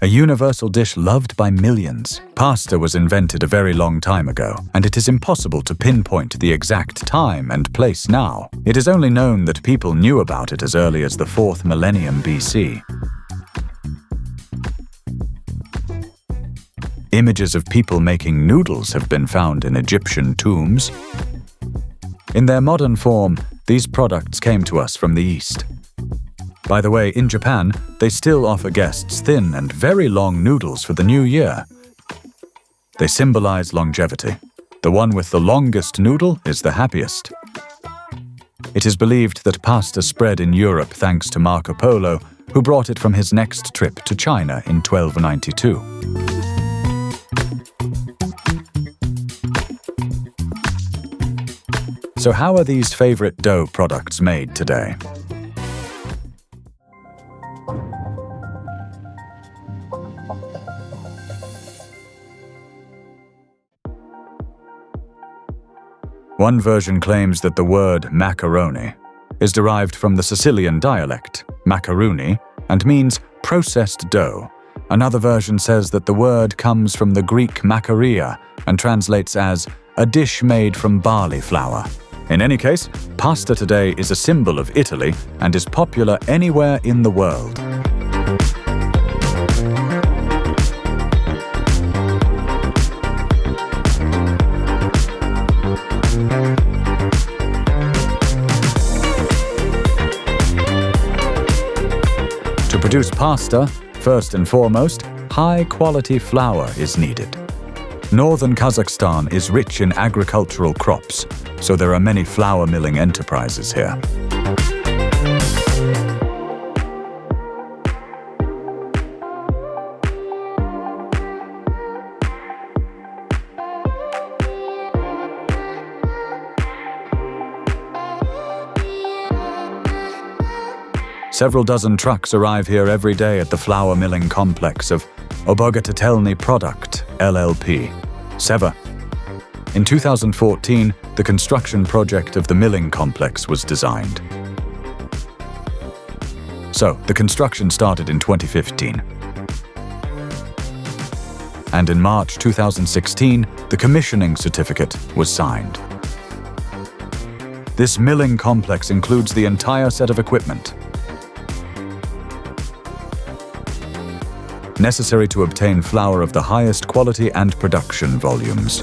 A universal dish loved by millions, pasta was invented a very long time ago, and it is impossible to pinpoint the exact time and place now. It is only known that people knew about it as early as the 4th millennium BC. Images of people making noodles have been found in Egyptian tombs. In their modern form, these products came to us from the East. By the way, in Japan, they still offer guests thin and very long noodles for the new year. They symbolize longevity. The one with the longest noodle is the happiest. It is believed that pasta spread in Europe thanks to Marco Polo, who brought it from his next trip to China in 1292. So how are these favorite dough products made today? One version claims that the word macaroni is derived from the Sicilian dialect, macaroni, and means processed dough. Another version says that the word comes from the Greek makaria and translates as a dish made from barley flour. In any case, pasta today is a symbol of Italy and is popular anywhere in the world. To produce pasta, first and foremost, high-quality flour is needed. Northern Kazakhstan is rich in agricultural crops, so there are many flour milling enterprises here. Several dozen trucks arrive here every day at the flour milling complex of Obogatelny Product, LLP, Seva. In 2014, the construction project of the milling complex was designed. So, the construction started in 2015. And in March 2016, the commissioning certificate was signed. This milling complex includes the entire set of equipment necessary to obtain flour of the highest quality and production volumes.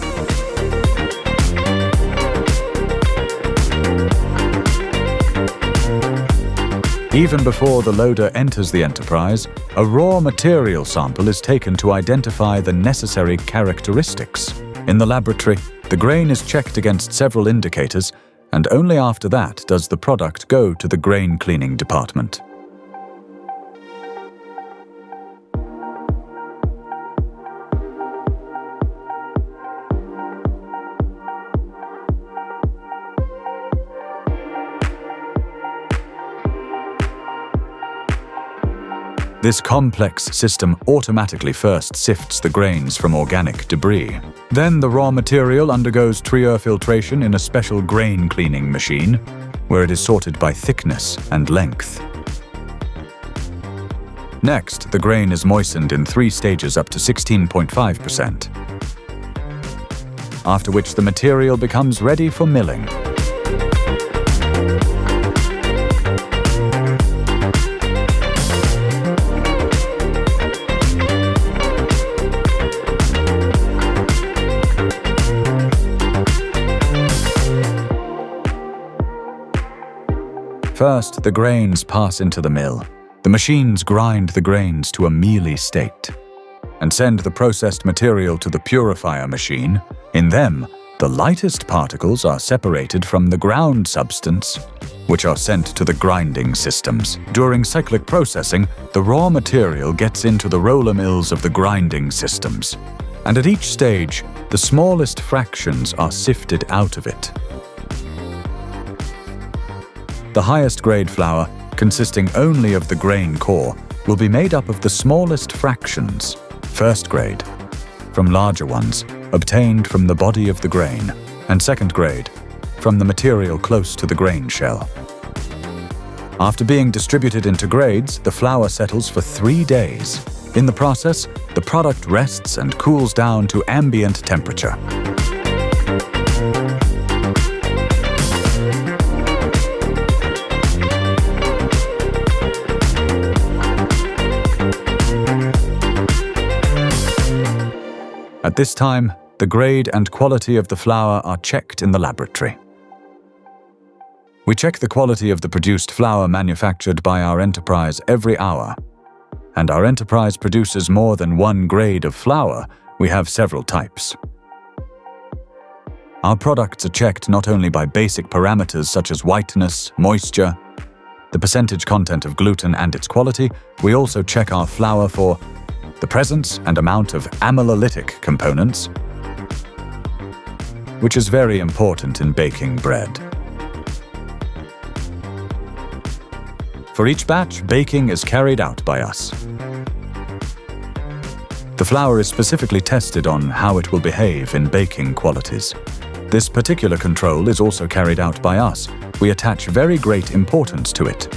Even before the loader enters the enterprise, a raw material sample is taken to identify the necessary characteristics. In the laboratory, the grain is checked against several indicators, and only after that does the product go to the grain cleaning department. This complex system automatically first sifts the grains from organic debris. Then the raw material undergoes trieur filtration in a special grain cleaning machine, where it is sorted by thickness and length. Next, the grain is moistened in 3 stages up to 16.5%, after which the material becomes ready for milling. First, the grains pass into the mill. The machines grind the grains to a mealy state and send the processed material to the purifier machine. In them, the lightest particles are separated from the ground substance, which are sent to the grinding systems. During cyclic processing, the raw material gets into the roller mills of the grinding systems, and at each stage, the smallest fractions are sifted out of it. The highest grade flour, consisting only of the grain core, will be made up of the smallest fractions, first grade, from larger ones, obtained from the body of the grain, and second grade, from the material close to the grain shell. After being distributed into grades, the flour settles for 3 days. In the process, the product rests and cools down to ambient temperature. At this time, the grade and quality of the flour are checked in the laboratory. We check the quality of the produced flour manufactured by our enterprise every hour. And our enterprise produces more than one grade of flour. We have several types. Our products are checked not only by basic parameters such as whiteness, moisture, the percentage content of gluten and its quality, we also check our flour for the presence and amount of amylolytic components, which is very important in baking bread. For each batch, baking is carried out by us. The flour is specifically tested on how it will behave in baking qualities. This particular control is also carried out by us. We attach very great importance to it.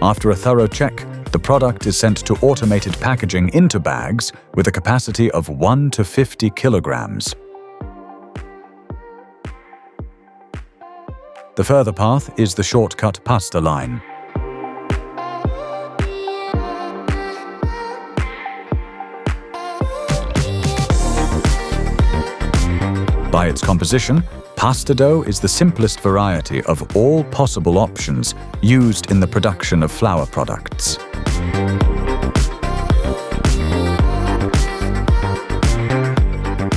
After a thorough check, the product is sent to automated packaging into bags with a capacity of 1 to 50 kilograms. The further path is the shortcut pasta line. By its composition, pasta dough is the simplest variety of all possible options used in the production of flour products.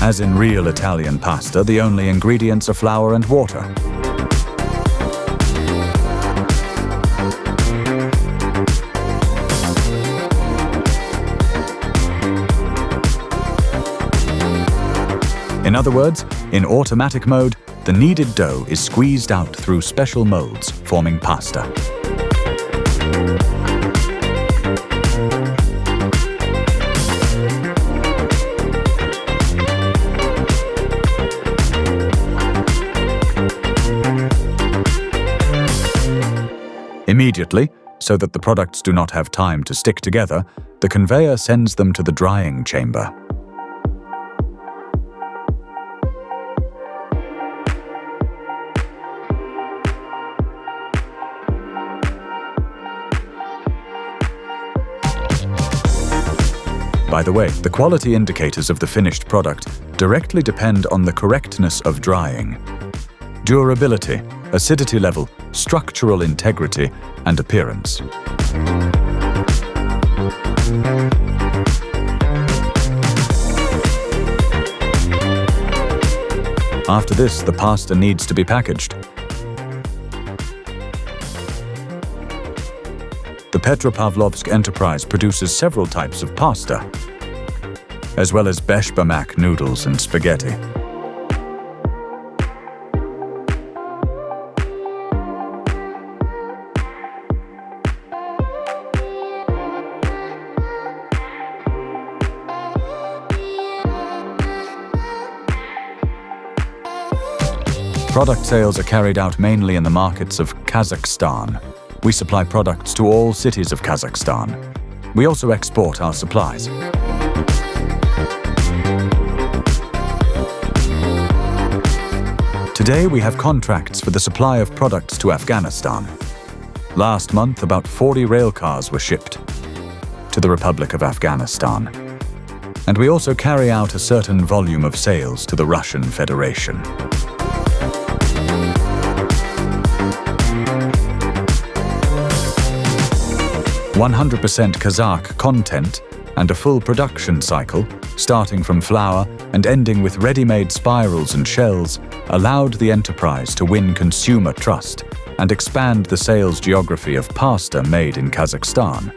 As in real Italian pasta, the only ingredients are flour and water. In other words, in automatic mode, the kneaded dough is squeezed out through special molds, forming pasta. Immediately, so that the products do not have time to stick together, the conveyor sends them to the drying chamber. By the way, the quality indicators of the finished product directly depend on the correctness of drying. Durability, acidity level, structural integrity, and appearance. After this, the pasta needs to be packaged. The Petropavlovsk enterprise produces several types of pasta, as well as beshbamak noodles and spaghetti. Product sales are carried out mainly in the markets of Kazakhstan. We supply products to all cities of Kazakhstan. We also export our supplies. Today we have contracts for the supply of products to Afghanistan. Last month, about 40 rail cars were shipped to the Republic of Afghanistan. And we also carry out a certain volume of sales to the Russian Federation. 100% Kazakh content and a full production cycle, starting from flour and ending with ready-made spirals and shells, allowed the enterprise to win consumer trust and expand the sales geography of pasta made in Kazakhstan